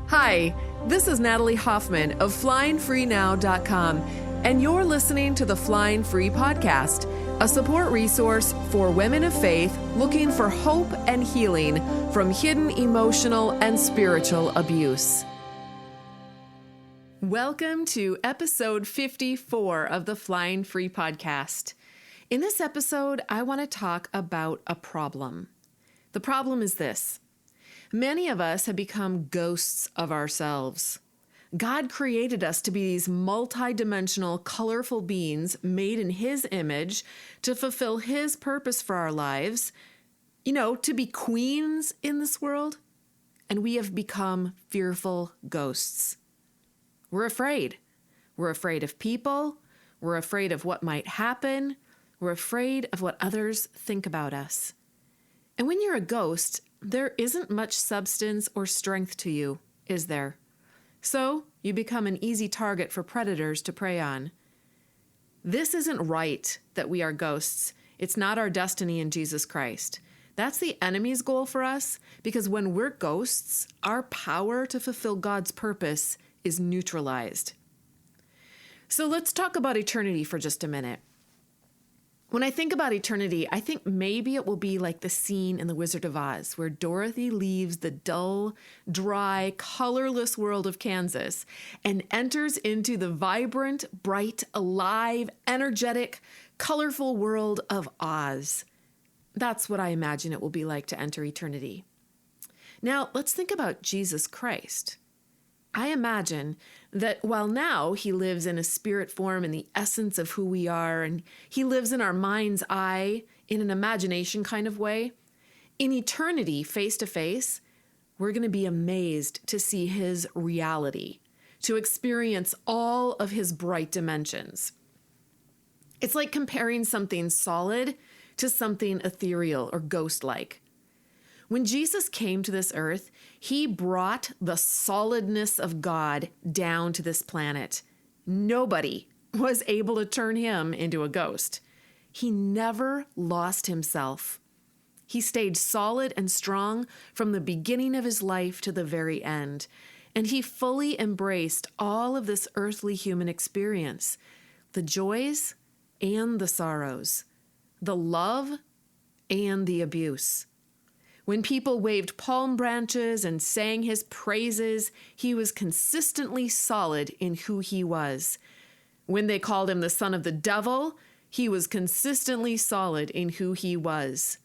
Hi, this is Natalie Hoffman of FlyingFreeNow.com, and you're listening to the Flying Free Podcast, a support resource for women of faith looking for hope and healing from hidden emotional and spiritual abuse. Welcome to episode 54 of the Flying Free Podcast. In this episode, I want to talk about a problem. The problem is this. Many of us have become ghosts of ourselves. God created us to be these multidimensional, colorful beings made in His image to fulfill His purpose for our lives, to be queens in this world. And we have become fearful ghosts. We're afraid. We're afraid of people. We're afraid of what might happen. We're afraid of what others think about us. And when you're a ghost, there isn't much substance or strength to you, is there? So you become an easy target for predators to prey on. This isn't right that we are ghosts. It's not our destiny in Jesus Christ. That's the enemy's goal for us, because when we're ghosts, our power to fulfill God's purpose is neutralized. So let's talk about eternity for just a minute. When I think about eternity, I think maybe it will be like the scene in The Wizard of Oz, where Dorothy leaves the dull, dry, colorless world of Kansas and enters into the vibrant, bright, alive, energetic, colorful world of Oz. That's what I imagine it will be like to enter eternity. Now, let's think about Jesus Christ. I imagine that while now He lives in a spirit form in the essence of who we are, and He lives in our mind's eye in an imagination kind of way, in eternity, face to face, we're going to be amazed to see His reality, to experience all of His bright dimensions. It's like comparing something solid to something ethereal or ghost-like. When Jesus came to this earth, He brought the solidness of God down to this planet. Nobody was able to turn Him into a ghost. He never lost Himself. He stayed solid and strong from the beginning of His life to the very end. And He fully embraced all of this earthly human experience, the joys and the sorrows, the love and the abuse. When people waved palm branches and sang His praises, He was consistently solid in who He was. When they called Him the Son of the Devil, He was consistently solid in who He was.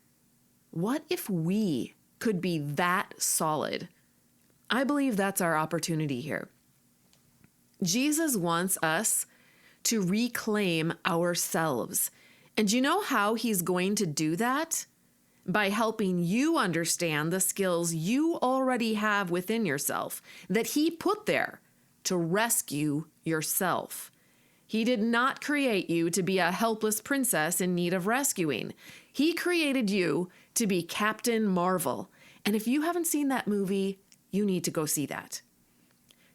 What if we could be that solid? I believe that's our opportunity here. Jesus wants us to reclaim ourselves. And you know how He's going to do that? By helping you understand the skills you already have within yourself that He put there to rescue yourself. He did not create you to be a helpless princess in need of rescuing. He created you to be Captain Marvel. And if you haven't seen that movie, you need to go see that.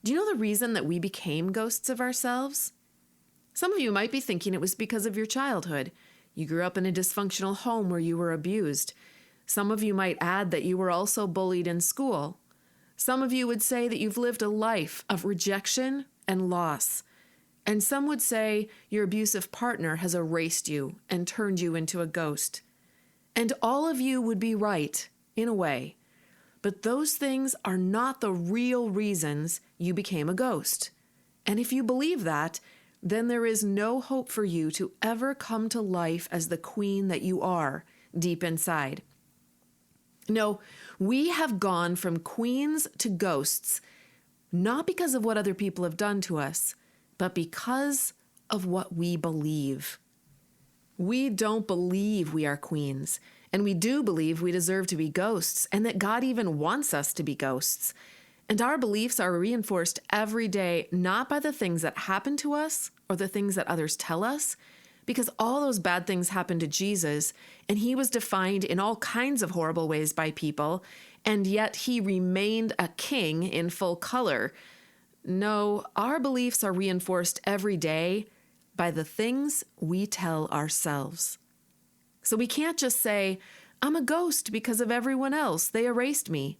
Do you know the reason that we became ghosts of ourselves? Some of you might be thinking it was because of your childhood. You grew up in a dysfunctional home where you were abused. Some of you might add that you were also bullied in school. Some of you would say that you've lived a life of rejection and loss. And some would say your abusive partner has erased you and turned you into a ghost. And all of you would be right, in a way. But those things are not the real reasons you became a ghost. And if you believe that, then there is no hope for you to ever come to life as the queen that you are deep inside. No, we have gone from queens to ghosts, not because of what other people have done to us, but because of what we believe. We don't believe we are queens, and we do believe we deserve to be ghosts, and that God even wants us to be ghosts. And our beliefs are reinforced every day, not by the things that happen to us or the things that others tell us, because all those bad things happened to Jesus, and He was defined in all kinds of horrible ways by people, and yet He remained a king in full color. No, our beliefs are reinforced every day by the things we tell ourselves. So we can't just say, I'm a ghost because of everyone else. They erased me.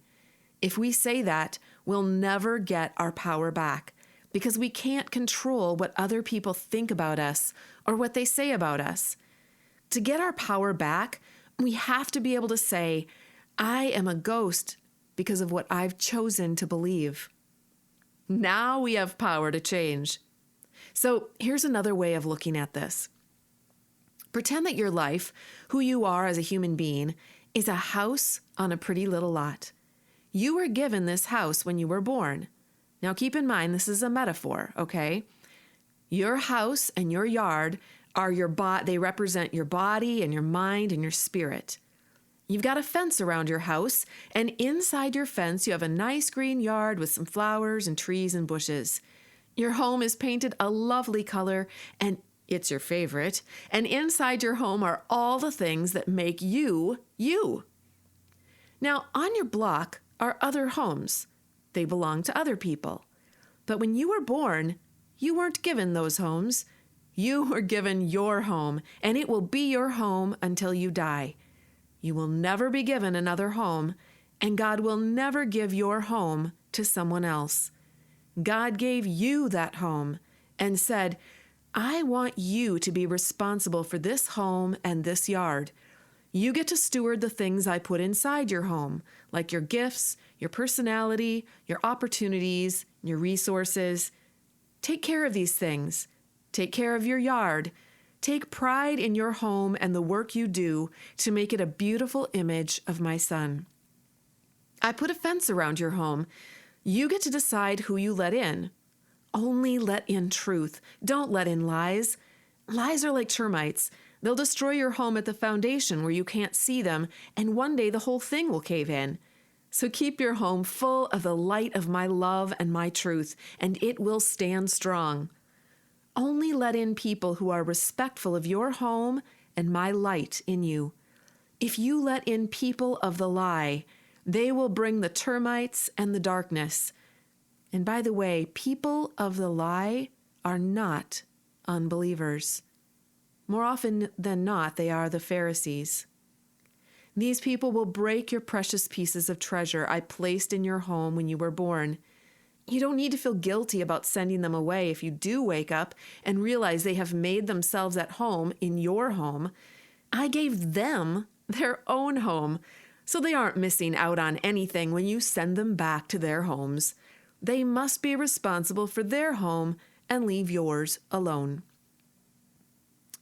If we say that, we'll never get our power back because we can't control what other people think about us or what they say about us. To get our power back, we have to be able to say, I am a ghost because of what I've chosen to believe. Now we have power to change. So here's another way of looking at this. Pretend that your life, who you are as a human being, is a house on a pretty little lot. You were given this house when you were born. Now keep in mind, this is a metaphor, okay? Your house and your yard are they represent your body and your mind and your spirit. You've got a fence around your house, and inside your fence you have a nice green yard with some flowers and trees and bushes. Your home is painted a lovely color, and it's your favorite, and inside your home are all the things that make you, you. Now, on your block are other homes. They belong to other people. But when you were born, you weren't given those homes. You were given your home, and it will be your home until you die. You will never be given another home, and God will never give your home to someone else. God gave you that home and said, I want you to be responsible for this home and this yard. You get to steward the things I put inside your home, like your gifts, your personality, your opportunities, your resources. Take care of these things. Take care of your yard. Take pride in your home and the work you do to make it a beautiful image of my Son. I put a fence around your home. You get to decide who you let in. Only let in truth. Don't let in lies. Lies are like termites. They'll destroy your home at the foundation where you can't see them, and one day the whole thing will cave in. So keep your home full of the light of my love and my truth, and it will stand strong. Only let in people who are respectful of your home and my light in you. If you let in people of the lie, they will bring the termites and the darkness. And by the way, people of the lie are not unbelievers. More often than not, they are the Pharisees. These people will break your precious pieces of treasure I placed in your home when you were born. You don't need to feel guilty about sending them away if you do wake up and realize they have made themselves at home in your home. I gave them their own home, so they aren't missing out on anything when you send them back to their homes. They must be responsible for their home and leave yours alone.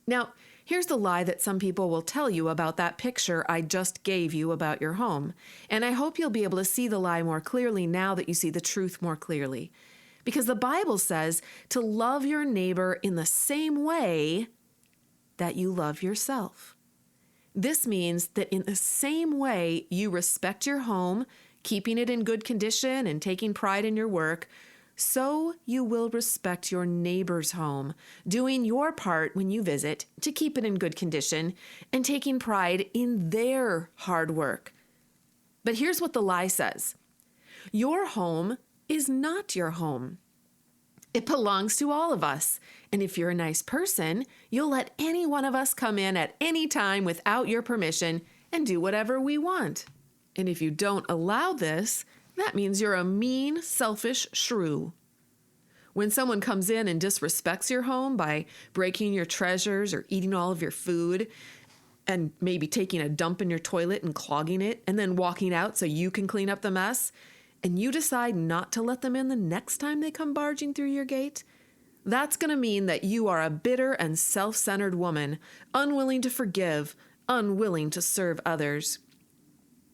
Now, here's the lie that some people will tell you about that picture I just gave you about your home. And I hope you'll be able to see the lie more clearly now that you see the truth more clearly. Because the Bible says to love your neighbor in the same way that you love yourself. This means that in the same way you respect your home, keeping it in good condition and taking pride in your work, so you will respect your neighbor's home, doing your part when you visit to keep it in good condition and taking pride in their hard work. But here's what the lie says. Your home is not your home. It belongs to all of us. And if you're a nice person, you'll let any one of us come in at any time without your permission and do whatever we want. And if you don't allow this, that means you're a mean, selfish shrew. When someone comes in and disrespects your home by breaking your treasures or eating all of your food and maybe taking a dump in your toilet and clogging it and then walking out so you can clean up the mess, and you decide not to let them in the next time they come barging through your gate, that's going to mean that you are a bitter and self-centered woman, unwilling to forgive, unwilling to serve others.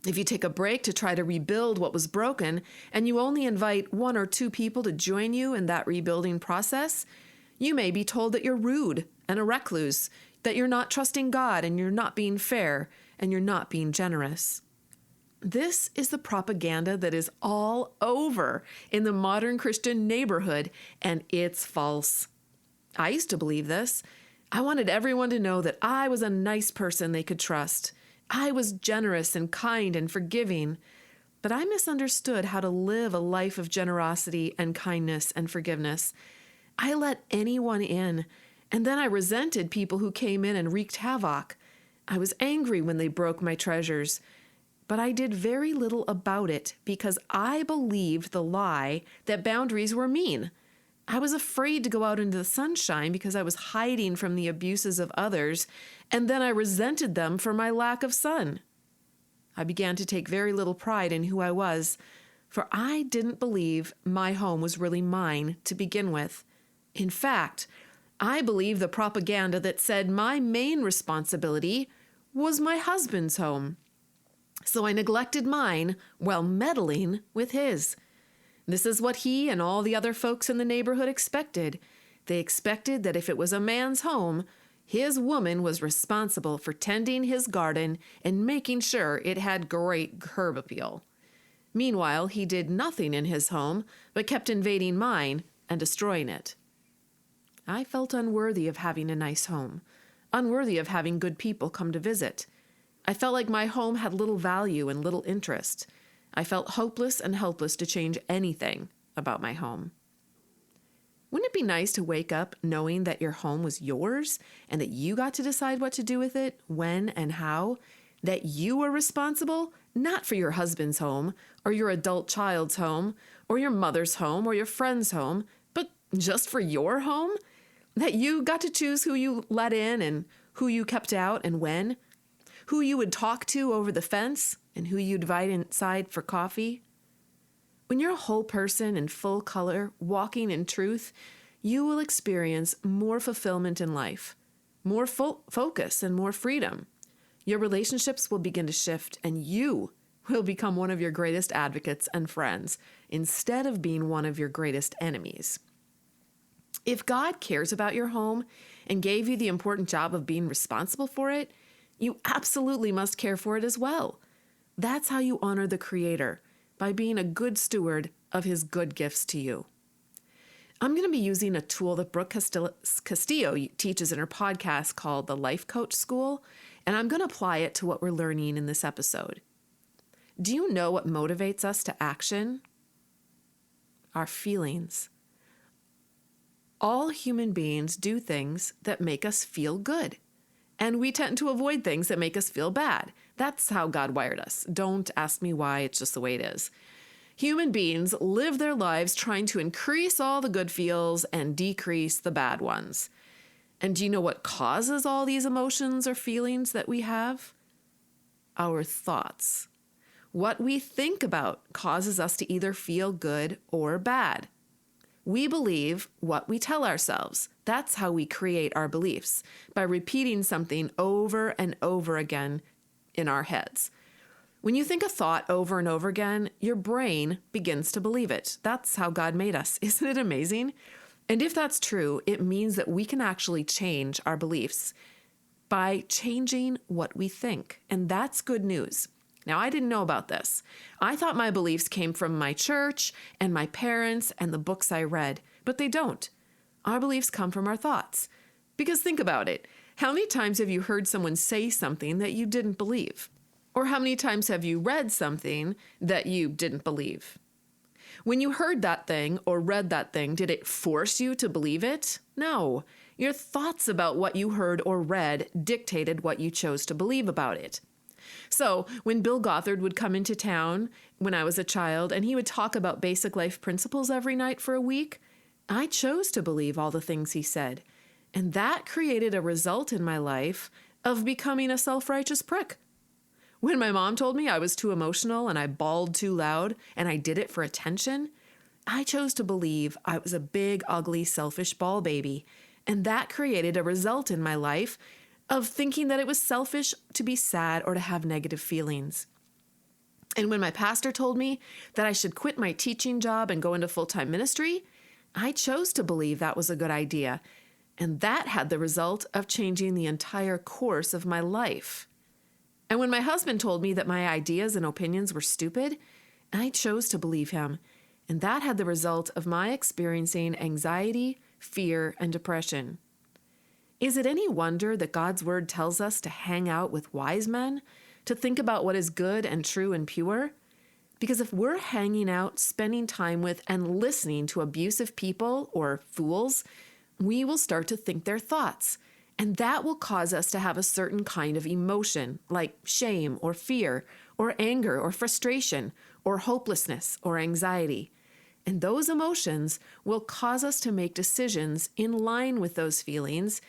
If you take a break to try to rebuild what was broken and you only invite one or two people to join you in that rebuilding process, you may be told that you're rude and a recluse, that you're not trusting God and you're not being fair and you're not being generous. This is the propaganda that is all over in the modern Christian neighborhood, and it's false. I used to believe this. I wanted everyone to know that I was a nice person they could trust. I was generous and kind and forgiving, but I misunderstood how to live a life of generosity and kindness and forgiveness. I let anyone in, and then I resented people who came in and wreaked havoc. I was angry when they broke my treasures, but I did very little about it because I believed the lie that boundaries were mean. I was afraid to go out into the sunshine because I was hiding from the abuses of others, and then I resented them for my lack of sun. I began to take very little pride in who I was, for I didn't believe my home was really mine to begin with. In fact, I believed the propaganda that said my main responsibility was my husband's home. So I neglected mine while meddling with his. This is what he and all the other folks in the neighborhood expected. They expected that if it was a man's home, his woman was responsible for tending his garden and making sure it had great curb appeal. Meanwhile, he did nothing in his home but kept invading mine and destroying it. I felt unworthy of having a nice home, unworthy of having good people come to visit. I felt like my home had little value and little interest. I felt hopeless and helpless to change anything about my home. Wouldn't it be nice to wake up knowing that your home was yours and that you got to decide what to do with it, when and how? That you were responsible not for your husband's home or your adult child's home or your mother's home or your friend's home, but just for your home? That you got to choose who you let in and who you kept out and when? Who you would talk to over the fence and who you'd invite inside for coffee? When you're a whole person in full color, walking in truth, you will experience more fulfillment in life, more focus and more freedom. Your relationships will begin to shift and you will become one of your greatest advocates and friends instead of being one of your greatest enemies. If God cares about your home and gave you the important job of being responsible for it, you absolutely must care for it as well. That's how you honor the Creator, by being a good steward of His good gifts to you. I'm going to be using a tool that Brooke Castillo teaches in her podcast called the Life Coach School, and I'm going to apply it to what we're learning in this episode. Do you know what motivates us to action? Our feelings. All human beings do things that make us feel good. And we tend to avoid things that make us feel bad. That's how God wired us. Don't ask me why, it's just the way it is. Human beings live their lives trying to increase all the good feels and decrease the bad ones. And do you know what causes all these emotions or feelings that we have? Our thoughts. What we think about causes us to either feel good or bad. We believe what we tell ourselves. That's how we create our beliefs, by repeating something over and over again in our heads. When you think a thought over and over again, your brain begins to believe it. That's how God made us. Isn't it amazing? And if that's true, it means that we can actually change our beliefs by changing what we think. And that's good news. Now, I didn't know about this. I thought my beliefs came from my church and my parents and the books I read, but they don't. Our beliefs come from our thoughts. Because think about it. How many times have you heard someone say something that you didn't believe? Or how many times have you read something that you didn't believe? When you heard that thing or read that thing, did it force you to believe it? No. Your thoughts about what you heard or read dictated what you chose to believe about it. So when Bill Gothard would come into town when I was a child and he would talk about basic life principles every night for a week, I chose to believe all the things he said. And that created a result in my life of becoming a self-righteous prick. When my mom told me I was too emotional and I bawled too loud and I did it for attention, I chose to believe I was a big, ugly, selfish bawl baby. And that created a result in my life of thinking that it was selfish to be sad or to have negative feelings. And when my pastor told me that I should quit my teaching job and go into full-time ministry, I chose to believe that was a good idea. And that had the result of changing the entire course of my life. And when my husband told me that my ideas and opinions were stupid, I chose to believe him. And that had the result of my experiencing anxiety, fear, and depression. Is it any wonder that God's word tells us to hang out with wise men, to think about what is good and true and pure? Because if we're hanging out, spending time with, and listening to abusive people or fools, we will start to think their thoughts. And that will cause us to have a certain kind of emotion, like shame or fear or anger or frustration or hopelessness or anxiety. And those emotions will cause us to make decisions in line with those feelings,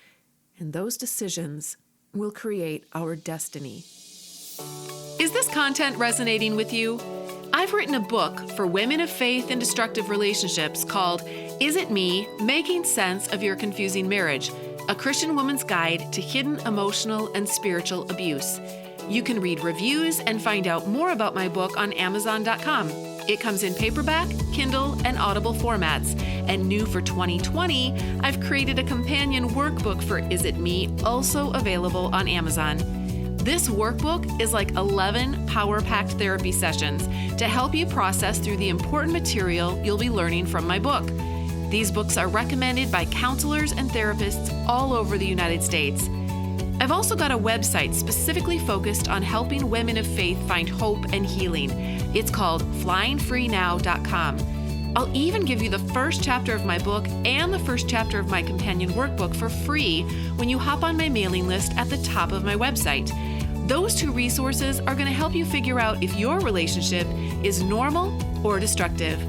and those decisions will create our destiny. Is this content resonating with you? I've written a book for women of faith in destructive relationships called Is It Me? Making Sense of Your Confusing Marriage, a Christian woman's guide to hidden emotional and spiritual abuse. You can read reviews and find out more about my book on Amazon.com. It comes in paperback, Kindle, and Audible formats. And new for 2020, I've created a companion workbook for Is It Me, also available on Amazon. This workbook is like 11 power-packed therapy sessions to help you process through the important material you'll be learning from my book. These books are recommended by counselors and therapists all over the United States. I've also got a website specifically focused on helping women of faith find hope and healing. It's called flyingfreenow.com. I'll even give you the first chapter of my book and the first chapter of my companion workbook for free when you hop on my mailing list at the top of my website. Those two resources are going to help you figure out if your relationship is normal or destructive.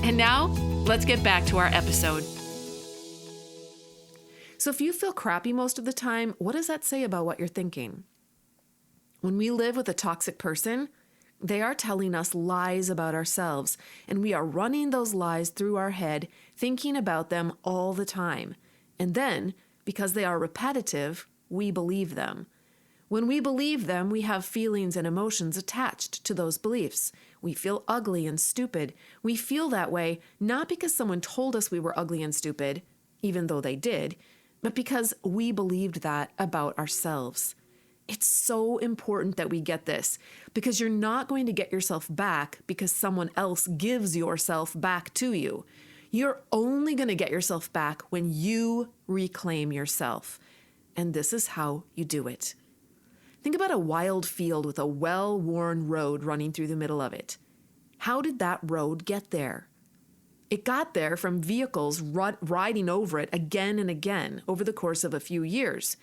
And now, let's get back to our episode. So if you feel crappy most of the time, what does that say about what you're thinking? When we live with a toxic person, they are telling us lies about ourselves, and we are running those lies through our head, thinking about them all the time. And then, because they are repetitive, we believe them. When we believe them, we have feelings and emotions attached to those beliefs. We feel ugly and stupid. We feel that way not because someone told us we were ugly and stupid, even though they did, but because we believed that about ourselves. It's so important that we get this, because you're not going to get yourself back because someone else gives yourself back to you. You're only going to get yourself back when you reclaim yourself. And this is how you do it. Think about a wild field with a well-worn road running through the middle of it. How did that road get there? It got there from vehicles riding over it again and again over the course of a few years.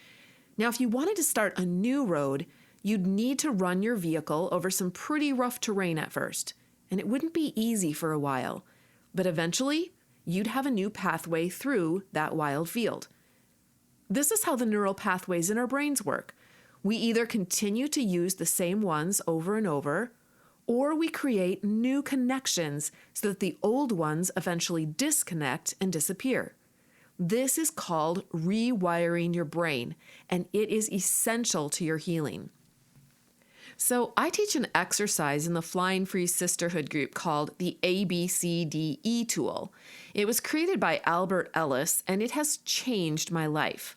Now, if you wanted to start a new road, you'd need to run your vehicle over some pretty rough terrain at first, and it wouldn't be easy for a while. But eventually, you'd have a new pathway through that wild field. This is how the neural pathways in our brains work. We either continue to use the same ones over and over, or we create new connections so that the old ones eventually disconnect and disappear. This is called rewiring your brain, and it is essential to your healing. So I teach an exercise in the Flying Free Sisterhood group called the ABCDE tool. It was created by Albert Ellis, and it has changed my life.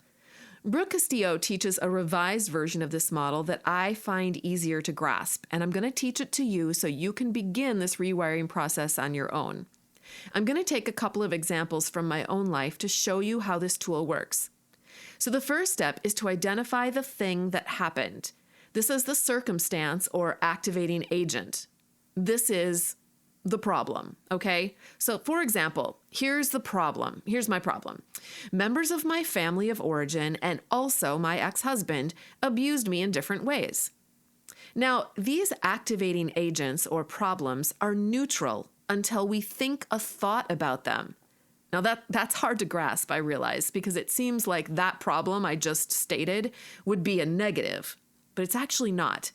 Brooke Castillo teaches a revised version of this model that I find easier to grasp, and I'm going to teach it to you so you can begin this rewiring process on your own. I'm going to take a couple of examples from my own life to show you how this tool works. So the first step is to identify the thing that happened. This is the circumstance or activating agent. This is the problem, okay? So for example, here's my problem. Members of my family of origin and also my ex-husband abused me in different ways. Now, these activating agents or problems are neutral until we think a thought about them. Now that's hard to grasp, I realize, because it seems like that problem I just stated would be a negative, but it's actually not.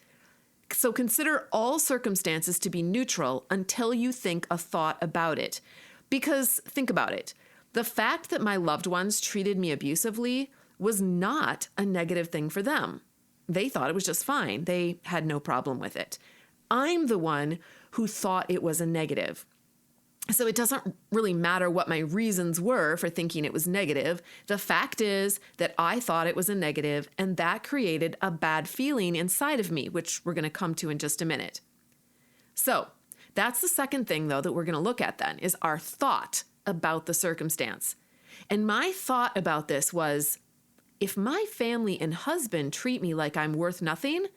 So consider all circumstances to be neutral until you think a thought about it. Because think about it. The fact that my loved ones treated me abusively was not a negative thing for them. They thought it was just fine. They had no problem with it. I'm the one who thought it was a negative. So it doesn't really matter what my reasons were for thinking it was negative. The fact is that I thought it was a negative, and that created a bad feeling inside of me, which we're going to come to in just a minute. So that's the second thing, though, that we're going to look at then, is our thought about the circumstance. And my thought about this was, if my family and husband treat me like I'm worth nothing,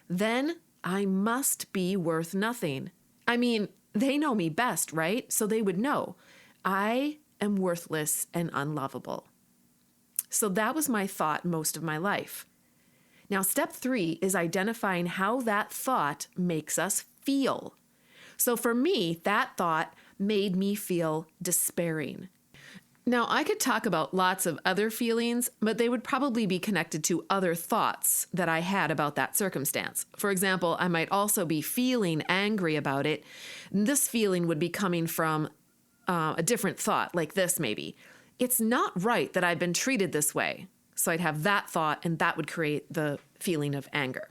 then I must be worth nothing. I mean, they know me best, right? So they would know I am worthless and unlovable. So that was my thought most of my life. Now, step 3 is identifying how that thought makes us feel. So for me, that thought made me feel despairing. Now, I could talk about lots of other feelings, but they would probably be connected to other thoughts that I had about that circumstance. For example, I might also be feeling angry about it. This feeling would be coming from a different thought, like this maybe. It's not right that I've been treated this way. So I'd have that thought, and that would create the feeling of anger.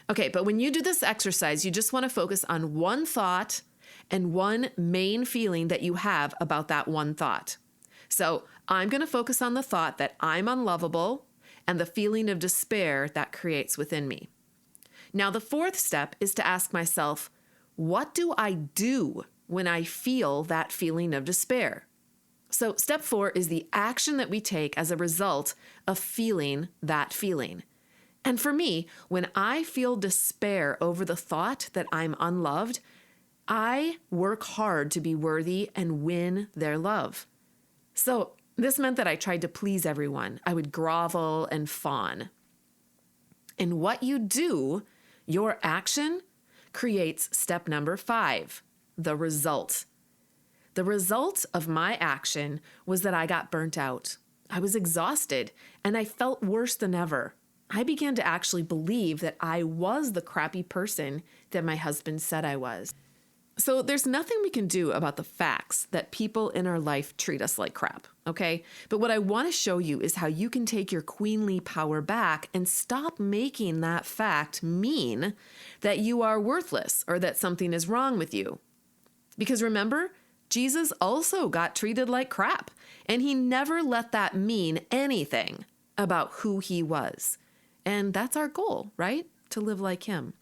Okay, but when you do this exercise, you just want to focus on one thought and one main feeling that you have about that one thought. So I'm going to focus on the thought that I'm unlovable and the feeling of despair that creates within me. Now, the fourth step is to ask myself, what do I do when I feel that feeling of despair? So step 4 is the action that we take as a result of feeling that feeling. And for me, when I feel despair over the thought that I'm unloved, I work hard to be worthy and win their love. So this meant that I tried to please everyone. I would grovel and fawn. And what you do, your action, creates step number 5, the result. The result of my action was that I got burnt out. I was exhausted, and I felt worse than ever. I began to actually believe that I was the crappy person that my husband said I was. So there's nothing we can do about the facts that people in our life treat us like crap, okay? But what I want to show you is how you can take your queenly power back and stop making that fact mean that you are worthless or that something is wrong with you. Because remember, Jesus also got treated like crap, and he never let that mean anything about who he was. And that's our goal, right? To live like him.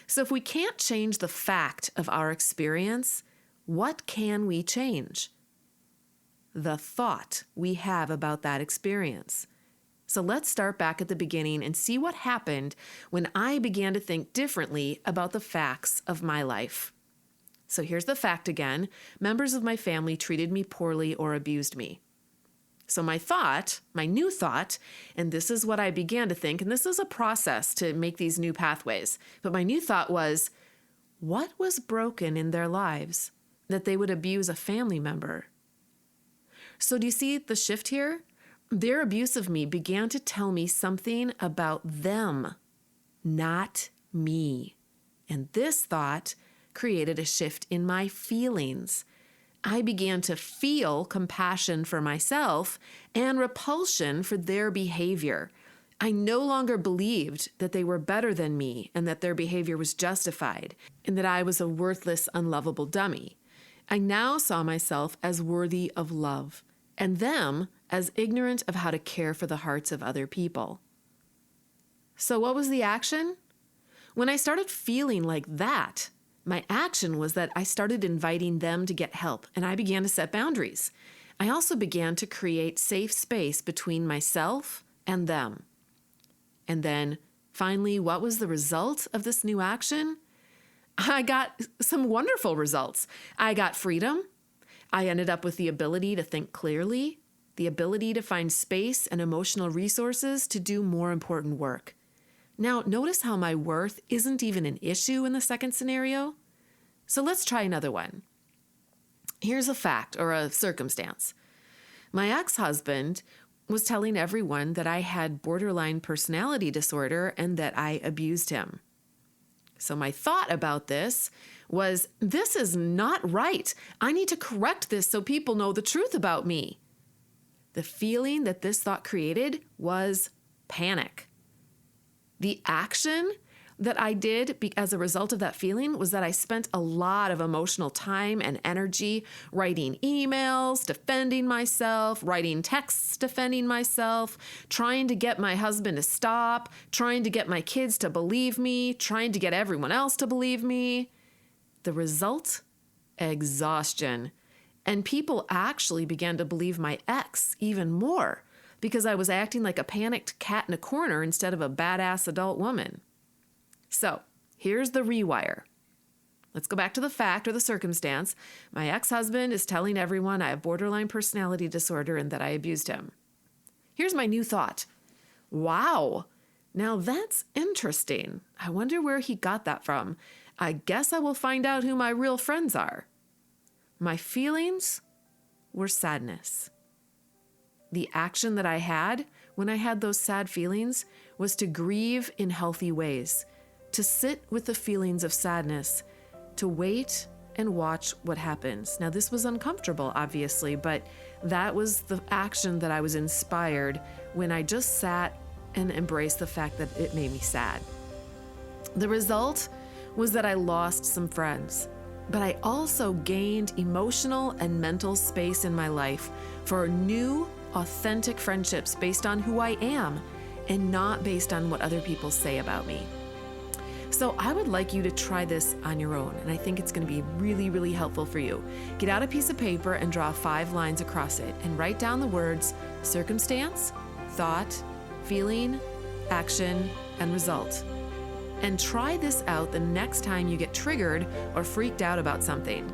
So if we can't change the fact of our experience, what can we change? The thought we have about that experience. So let's start back at the beginning and see what happened when I began to think differently about the facts of my life. So here's the fact again. Members of my family treated me poorly or abused me. So my new thought, and this is what I began to think, and this is a process to make these new pathways, but my new thought was, what was broken in their lives that they would abuse a family member? So do you see the shift here? Their abuse of me began to tell me something about them, not me. And this thought created a shift in my feelings. I began to feel compassion for myself and repulsion for their behavior. I no longer believed that they were better than me and that their behavior was justified and that I was a worthless, unlovable dummy. I now saw myself as worthy of love and them as ignorant of how to care for the hearts of other people. So what was the action? When I started feeling like that, my action was that I started inviting them to get help, and I began to set boundaries. I also began to create safe space between myself and them. And then, finally, what was the result of this new action? I got some wonderful results. I got freedom. I ended up with the ability to think clearly, the ability to find space and emotional resources to do more important work. Now, notice how my worth isn't even an issue in the second scenario. So let's try another one. Here's a fact or a circumstance. My ex-husband was telling everyone that I had borderline personality disorder and that I abused him. So my thought about this was, this is not right. I need to correct this so people know the truth about me. The feeling that this thought created was panic. The action that I did as a result of that feeling was that I spent a lot of emotional time and energy writing emails, defending myself, writing texts defending myself, trying to get my husband to stop, trying to get my kids to believe me, trying to get everyone else to believe me. The result? Exhaustion. And people actually began to believe my ex even more, because I was acting like a panicked cat in a corner instead of a badass adult woman. So here's the rewire. Let's go back to the fact or the circumstance. My ex-husband is telling everyone I have borderline personality disorder and that I abused him. Here's my new thought. Wow, Now that's interesting. I wonder where he got that from. I guess I will find out who my real friends are. My feelings were sadness. The action that I had when I had those sad feelings was to grieve in healthy ways, to sit with the feelings of sadness, to wait and watch what happens. Now, this was uncomfortable, obviously, but that was the action that I was inspired when I just sat and embraced the fact that it made me sad. The result was that I lost some friends, but I also gained emotional and mental space in my life for new, authentic friendships based on who I am and not based on what other people say about me. So I would like you to try this on your own, and I think it's going to be really, really helpful for you. Get out a piece of paper and draw 5 lines across it and write down the words circumstance, thought, feeling, action, and result. And try this out the next time you get triggered or freaked out about something.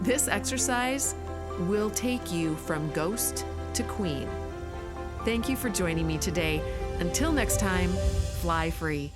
This exercise will take you from ghost to queen. Thank you for joining me today. Until next time, fly free.